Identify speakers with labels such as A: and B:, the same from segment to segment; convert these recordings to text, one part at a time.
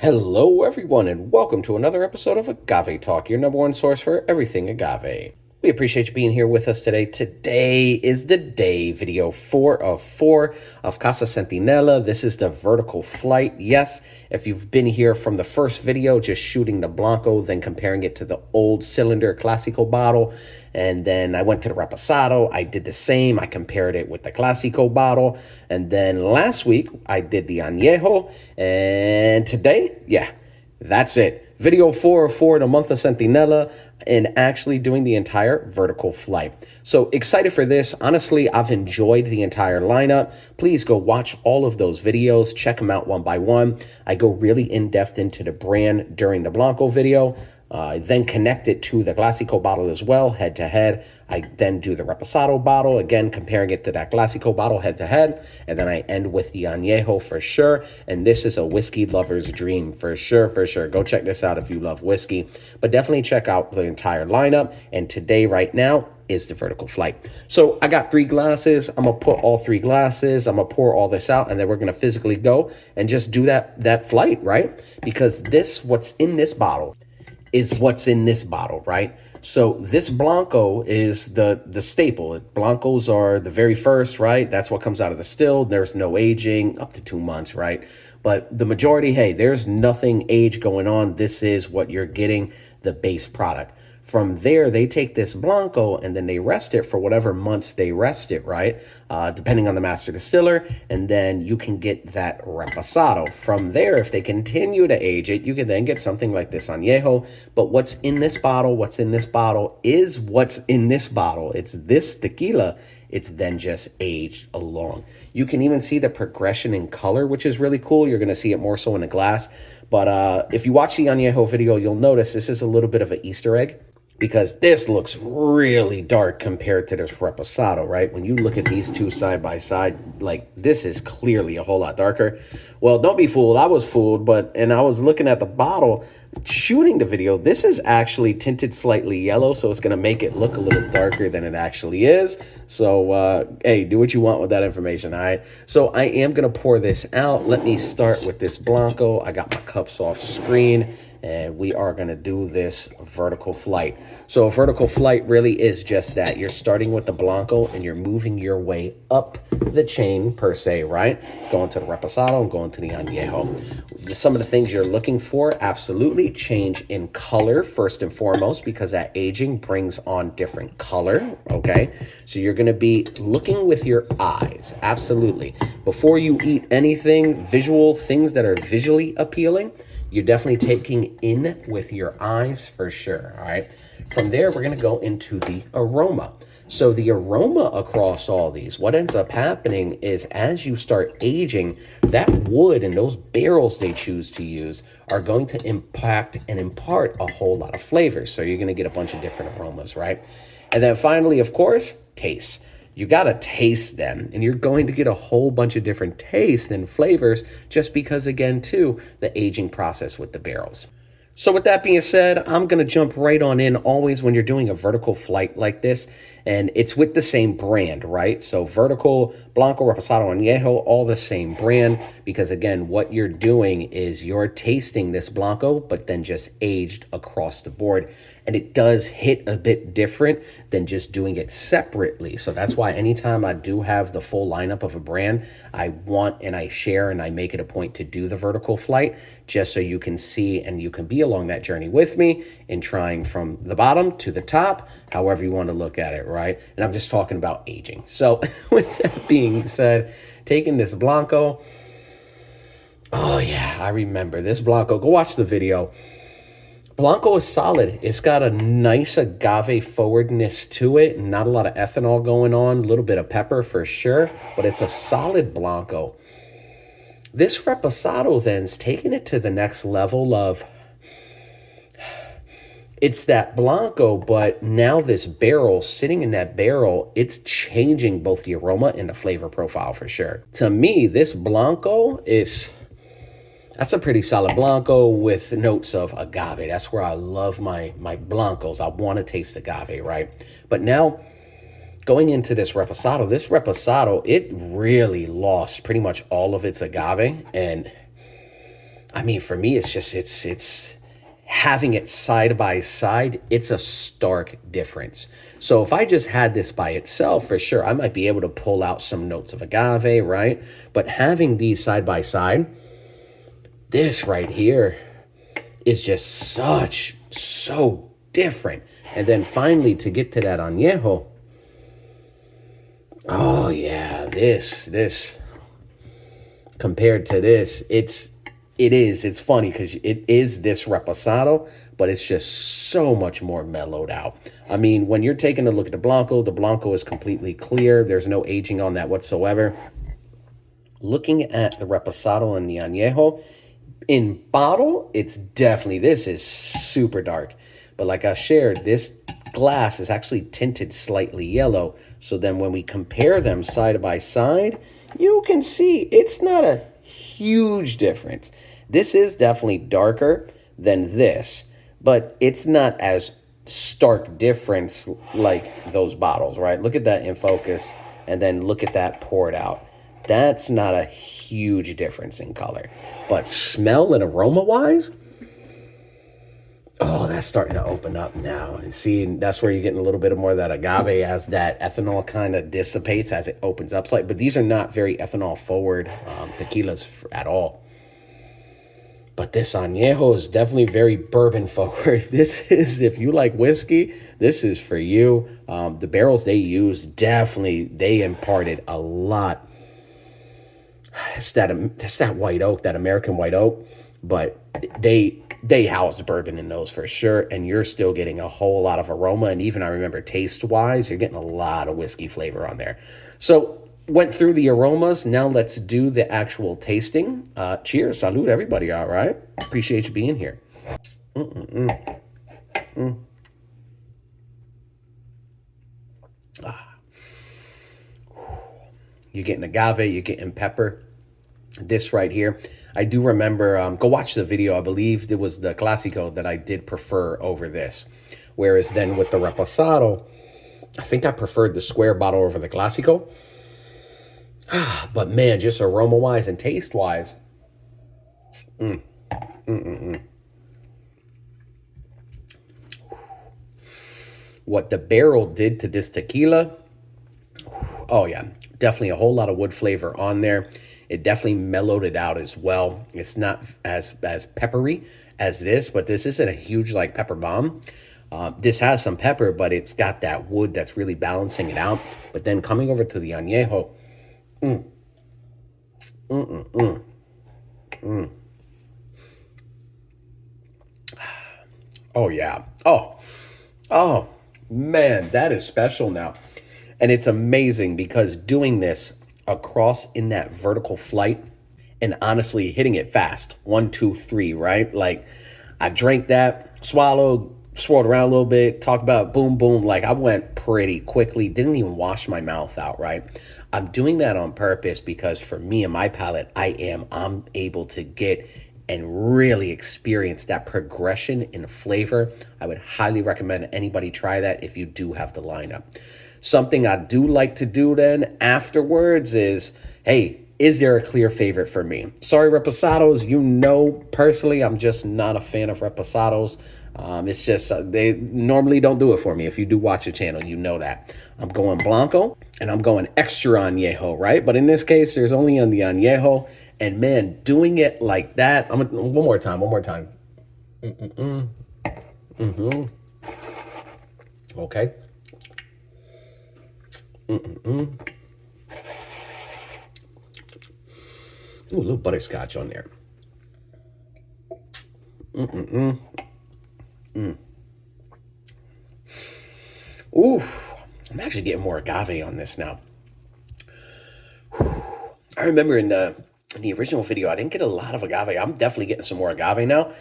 A: Hello, everyone, and welcome to another episode of Agave Talk, your number one source for everything agave. We appreciate you being here with us today. Today is the day, video 4 of Casa Centinela. This is the vertical flight. Yes, if you've been here from the first video, just shooting the Blanco, then comparing it to the old cylinder Classico bottle, and then I went to the reposado. I did the same. I compared it with the Classico bottle. And then last week, I did the añejo. And today, yeah, that's it. Video 4 in the month of Centinela and actually doing the entire vertical flight. So excited for this. Honestly, I've enjoyed the entire lineup. Please go watch all of those videos. Check them out one by one. I go really in-depth into the brand during the Blanco video. Then connect it to the Classico bottle as well, head to head. I then do the Reposado bottle, again, comparing it to that Classico bottle head to head. And then I end with the Añejo for sure. And this is a whiskey lover's dream for sure, for sure. Go check this out if you love whiskey. But definitely check out the entire lineup. And today, right now, is the vertical flight. So I got 3 glasses. I'm gonna put all 3 glasses. I'm gonna pour all this out, and then we're gonna physically go and just do that flight, right? Because what's in this bottle is what's in this bottle, right? So this Blanco is the staple. Blancos are the very first, right? That's what comes out of the still. There's no aging, up to 2 months, right? But the majority, hey, there's nothing age going on. This is what you're getting, the base product. From there, they take this Blanco and then they rest it for whatever months they rest it, right? Depending on the master distiller. And then you can get that reposado. From there, if they continue to age it, you can then get something like this añejo. But what's in this bottle, is what's in this bottle. It's this tequila. It's then just aged along. You can even see the progression in color, which is really cool. You're going to see it more so in a glass. But if you watch the añejo video, you'll notice this is a little bit of an Easter egg, because this looks really dark compared to this reposado, right? When you look at these two side by side, like, this is clearly a whole lot darker. Well, don't be fooled. I was fooled, and I was looking at the bottle, shooting the video. This is actually tinted slightly yellow, so it's going to make it look a little darker than it actually is. So, hey, do what you want with that information, all right? So I am going to pour this out. Let me start with this Blanco. I got my cups off screen, and we are going to do this vertical flight. So a vertical flight really is just that. You're starting with the Blanco and you're moving your way up the chain per se, right? Going to the Reposado and going to the Añejo. Some of the things you're looking for, absolutely change in color first and foremost, because that aging brings on different color, okay? So you're going to be looking with your eyes, absolutely. Before you eat anything, visual things that are visually appealing, you're definitely taking in with your eyes for sure, all right? From there, we're going to go into the aroma. So the aroma across all these, what ends up happening is as you start aging, that wood and those barrels they choose to use are going to impact and impart a whole lot of flavors. So you're going to get a bunch of different aromas, right? And then finally, of course, taste. You got to taste them, and you're going to get a whole bunch of different tastes and flavors just because, again, too, the aging process with the barrels. So with that being said, I'm going to jump right on in always when you're doing a vertical flight like this, and it's with the same brand, right? So vertical, Blanco, Reposado, Añejo, all the same brand, because again, what you're doing is you're tasting this Blanco, but then just aged across the board. And it does hit a bit different than just doing it separately. So that's why anytime I do have the full lineup of a brand, I want and I share and I make it a point to do the vertical flight, just so you can see and you can be along that journey with me in trying from the bottom to the top, however you want to look at it, right? And I'm just talking about aging. So with that being said, taking this Blanco, oh yeah, I remember this Blanco. Go watch the video. Blanco is solid. It's got a nice agave forwardness to it. Not a lot of ethanol going on. A little bit of pepper for sure. But it's a solid Blanco. This Reposado then's taking it to the next level of... It's that Blanco, but now this barrel, sitting in that barrel, it's changing both the aroma and the flavor profile for sure. To me, this Blanco is... That's a pretty solid Blanco with notes of agave. That's where I love my Blancos. I want to taste agave, right? But now, going into this Reposado, it really lost pretty much all of its agave. And I mean, for me, it's just it's having it side by side. It's a stark difference. So if I just had this by itself, for sure, I might be able to pull out some notes of agave, right? But having these side by side, this right here is just so different. And then finally to get to that añejo, oh yeah, this compared to this, it's funny because it is this reposado, but it's just so much more mellowed out. I mean, when you're taking a look at the Blanco is completely clear. There's no aging on that whatsoever. Looking at the reposado and the añejo, in bottle, it's definitely, this is super dark. But like I shared, this glass is actually tinted slightly yellow. So then when we compare them side by side, you can see it's not a huge difference. This is definitely darker than this, but it's not as stark difference like those bottles, right? Look at that in focus, and then look at that poured out. That's not a huge difference in color. But smell and aroma-wise, oh, that's starting to open up now. And see, that's where you're getting a little bit more of that agave as that ethanol kind of dissipates as it opens up slightly. But these are not very ethanol-forward tequilas at all. But this añejo is definitely very bourbon-forward. This is, if you like whiskey, this is for you. The barrels they use, definitely, they imparted a lot. It's that white oak, that American white oak, but they housed bourbon in those for sure, and you're still getting a whole lot of aroma, and even I remember taste-wise, you're getting a lot of whiskey flavor on there. So went through the aromas. Now let's do the actual tasting. Cheers, salud, everybody. All right, appreciate you being here. You're getting agave, you're getting pepper. This right here, I do remember, go watch the video. I believe it was the Clásico that I did prefer over this. Whereas then with the Reposado, I think I preferred the square bottle over the Clásico. But man, just aroma-wise and taste-wise. What the barrel did to this tequila, oh yeah, definitely a whole lot of wood flavor on there. It definitely mellowed it out as well. It's not as peppery as this, but this isn't a huge like pepper bomb. This has some pepper, but it's got that wood that's really balancing it out. But then coming over to the añejo, oh yeah, oh man, that is special now. And it's amazing because doing this across in that vertical flight and honestly hitting it fast, 1, 2, 3, right? Like I drank that, swallowed, swirled around a little bit, talked about boom, boom. Like I went pretty quickly, didn't even wash my mouth out, right? I'm doing that on purpose because for me and my palate, I'm able to get and really experience that progression in flavor. I would highly recommend anybody try that if you do have the lineup. Something I do like to do then afterwards is, hey, is there a clear favorite for me? Sorry, reposados, you know, personally, I'm just not a fan of reposados. It's just, they normally don't do it for me. If you do watch the channel, you know that. I'm going blanco and I'm going extra añejo, right? But in this case, there's only on the añejo. And man, doing it like that, one more time. Okay. Ooh, a little butterscotch on there. Ooh, I'm actually getting more agave on this now. I remember in the original video, I didn't get a lot of agave. I'm definitely getting some more agave now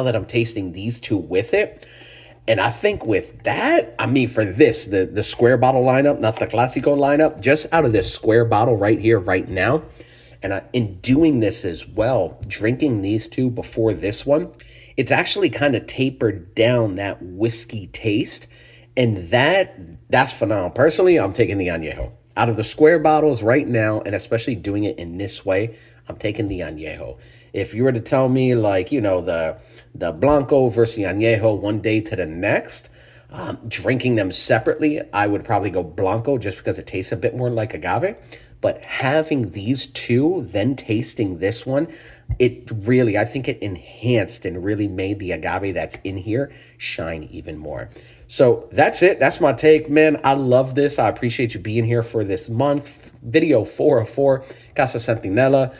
A: that I'm tasting these two with it. And I think with that, I mean, for this, the square bottle lineup, not the Clásico lineup, just out of this square bottle right here, right now, and in doing this as well, drinking these two before this one, it's actually kind of tapered down that whiskey taste. And that's phenomenal. Personally, I'm taking the añejo. Out of the square bottles right now, and especially doing it in this way, I'm taking the añejo. If you were to tell me, like, the blanco versus the añejo one day to the next, drinking them separately, I would probably go blanco just because it tastes a bit more like agave. But having these two, then tasting this one, it really, I think it enhanced and really made the agave that's in here shine even more. So that's it. That's my take, man. I love this. I appreciate you being here for this month. Video 4 of 4, Casa Centinela.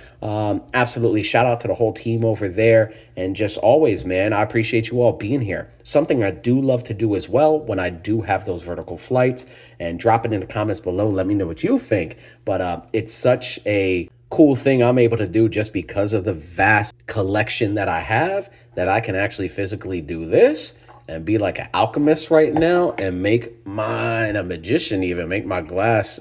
A: Absolutely shout out to the whole team over there. And just always, man, I appreciate you all being here. Something I do love to do as well when I do have those vertical flights, and drop it in the comments below. Let me know what you think. But it's such a cool thing I'm able to do just because of the vast collection that I have, that I can actually physically do this and be like an alchemist right now and make mine a magician, even make my glass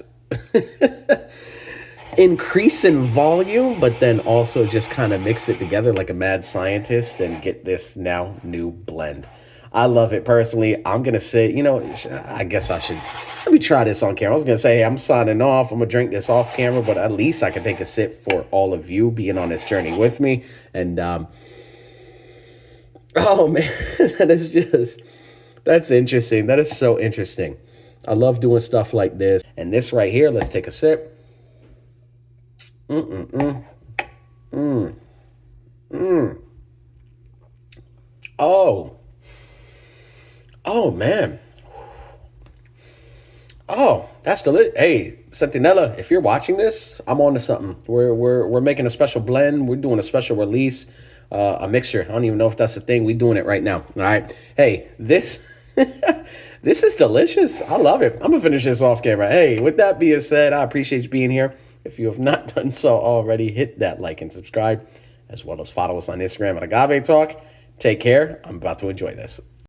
A: increase in volume, but then also just kind of mix it together like a mad scientist and get this now new blend. I love it personally. I'm going to say, I guess I should, let me try this on camera. I was going to say, hey, I'm signing off. I'm going to drink this off camera, but at least I can take a sip for all of you being on this journey with me. And, oh man, that's interesting. That is so interesting. I love doing stuff like this. And this right here, let's take a sip. Oh man. Oh, that's delicious. Hey, Centinela, if you're watching this, I'm on to something. We're making a special blend. We're doing a special release, a mixture. I don't even know if that's a thing. We're doing it right now. All right. Hey, this this is delicious. I love it. I'm gonna finish this off camera. Hey, with that being said, I appreciate you being here. If you have not done so already, hit that like and subscribe, as well as follow us on Instagram at Agave Talk. Take care. I'm about to enjoy this.